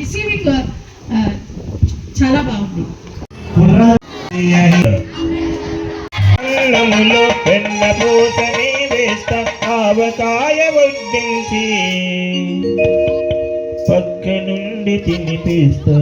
Receiving చాలా బాగుంది. ఆవకాయ వడ్డించి పక్క నుండి తినిపిస్తా.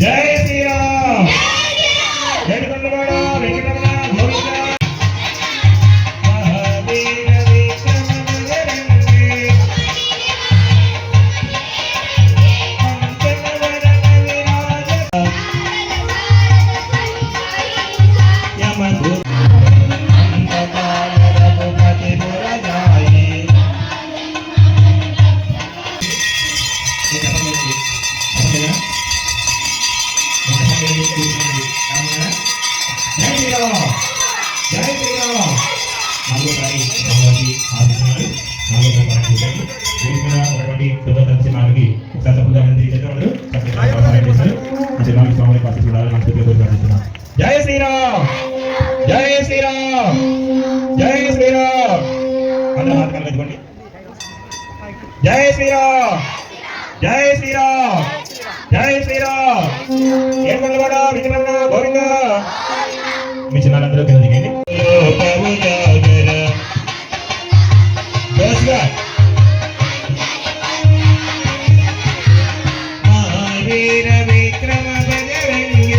జై శ్రీరామ్. జై కొండవాడ వెంకటరమణ గోవింద. మహావీర విక్రమ బజరంగి పంచవరణ విరాజ యమధు అంతకాల రఘుపతి పురజాయి. జై శ్రీరామ్. జై శ్రీరామ్. నాలుగో తారీఖు భగవతి ఆదిత్యనాడు నాలుగో తారీఖు ఒకటి తొమ్మిది సినిమాలకి ఒకసారి సముదాయాన్ని చేసేవాళ్ళు స్వామి పాస్ చూడాలి ప్రార్థిస్తున్నాం. జై శ్రీరామ్. జై శ్రీరామ్. జై శ్రీరామ్. అందరూ హాత్ కలగండి. జై శ్రీరామ్. జై శ్రీరామ్. జై శ్రీరామ్. ఏడుకొండలవాడ వెంకటరమణ గోవింద. మీ చిన్నారందరూ కింద దిగండి. మహావీర విక్రమ బజరంగి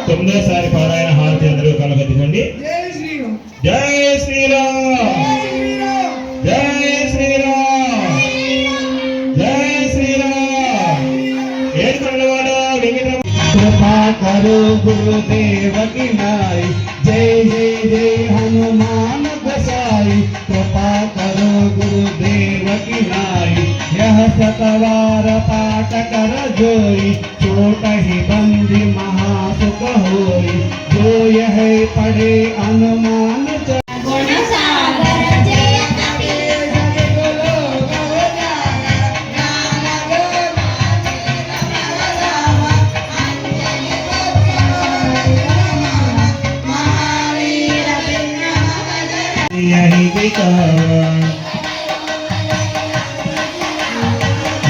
తొమ్మిదోసారి పారాయణ హారతి అందరూ కలగద్దుకోండి. జై శ్రీరామ్. జై శ్రీరామ్. జై శ్రీరామ్. జై శ్రీరామ్. ఏడుకొండలవాడ వెంకటరమణ. कृपा करो गुरुदेव की नाई. जय जय जय हनुमान गोसाई. कृपा करो गुरुदेव की नाई. यह सतवार पाठ कर जोई. छोट ही बंदी महासुख होई. जो यह पढ़े अनुमान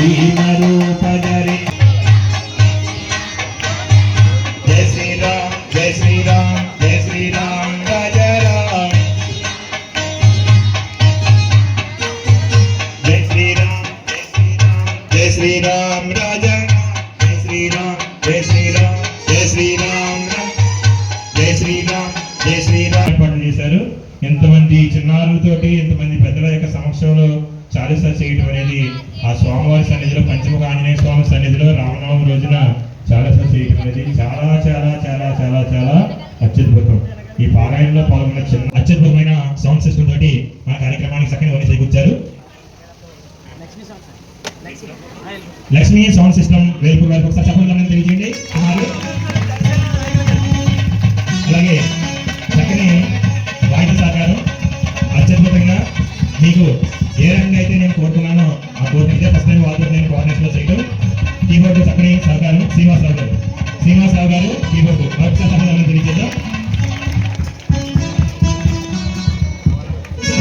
यही रूप धरे జై శ్రీరామ్ రాజా జై శ్రీరామ్ జై శ్రీరామ్ జై శ్రీరామ్ జై శ్రీరామ్ జై శ్రీరామ్ ఏర్పాటు చేశారు. ఎంతమంది చిన్నారులతోటి ఎంతమంది పెద్దల యొక్క సమక్షంలో చాలీసా చేయడం అనేది ఆ స్వామివారి సన్నిధిలో పంచముఖ ఆంజనేయ స్వామి సన్నిధిలో రామనవమి రోజున చాలీసా చేయడం అనేది చాలా చాలా చాలా చాలా చాలా అత్యద్భుతం. ఈ పారాయణలో పాల్గొన్న చిన్న అత్యద్భుతమైన సౌండ్ సిస్టమ్ తోటి మన కార్యక్రమానికి చక్కని వని చేకూర్చారు. లక్ష్మీ సౌండ్ సిస్టమ్ వేల్పూర్ వారికి ఒకసారి చెప్పండి తెలియజేయండి. అలాగే చక్కని వాయిద్య సహకారం అత్యద్భుతంగా మీకు ఏ రకంగా అయితే నేను కోరుకున్నానో ఆ కోరిక ఇదే ఫస్ట్ టైం వాళ్ళతో నేను కోఆర్డినేషన్లో చేయడం. కీబోర్డు చక్కని సహకారం శ్రీనివాసరావు గారు కీబోర్డు ఒకసారి సమాధానం తెలియజేద్దాం.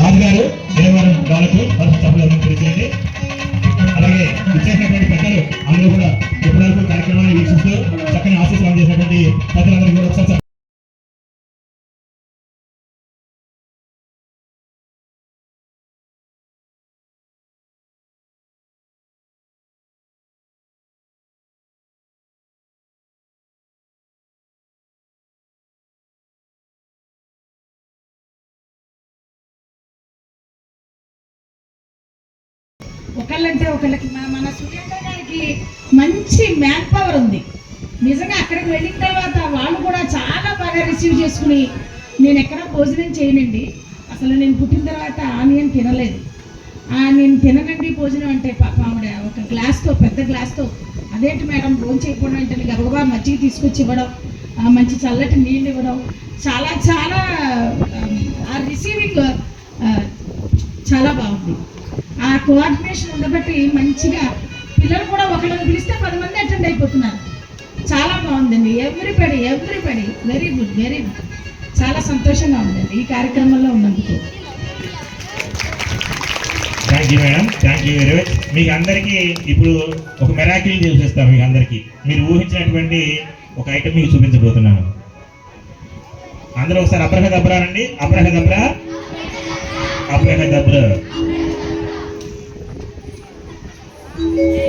రాజుగారు దేవరం వాళ్ళకు సభలను తెలియజేయండి. అలాగే ఇచ్చేసినటువంటి పెద్దలు అందరూ కూడా ఇప్పటివరకు కార్యక్రమాన్ని వీక్షిస్తూ చక్కని ఆశీస్సులు చేసినటువంటి పెద్దలందరికీ కూడా ఒకసారి ఒకళ్ళంటే ఒకళ్ళకి మన సురేంద్ర గారికి మంచి మ్యాన్ పవర్ ఉంది. నిజంగా అక్కడికి వెళ్ళిన తర్వాత వాళ్ళు కూడా చాలా బాగా రిసీవ్ చేసుకుని నేను ఎక్కడ భోజనం చేయనండి, అసలు నేను పుట్టిన తర్వాత ఆనియన్ తినలేదు, నేను తిననండి భోజనం అంటే పాప ఆవిడ ఒక గ్లాస్తో పెద్ద గ్లాస్తో అదేంటి మేడం భోజనం చేయకుండా అంటే గబగబా మజ్జిగ తీసుకొచ్చి ఇవ్వడం, మంచి చల్లటి నీళ్ళు ఇవ్వడం, చాలా చాలా ఆ రిసీవింగ్ చాలా బాగుంది. ఆ కోఆర్డినేషన్ ఉండబట్టి మంచిగా పిల్లలు కూడా ఒకళ్ళని పిలిస్తే 10 మంది అటెండ్ అయిపోతున్నారు. చాలా బాగుందండి. ఎవ్రీబడి వెరీ గుడ్ చాలా సంతోషంగా ఉందండి ఈ కార్యక్రమంలో ఉన్నందుకు. Thank you madam, thank you very much. మీకు అందరికీ ఇప్పుడు ఒక మెరాకిల్ చూపిస్తాను. మీకు అందరికీ మీరు ఊహించినటువంటి ఒక ఐటమ్ మీకు చూపించబోతున్నాను. అందరూ ఒకసారి అబ్రహదబ్రా అండి. అబ్రహదబ్రా. Thank you.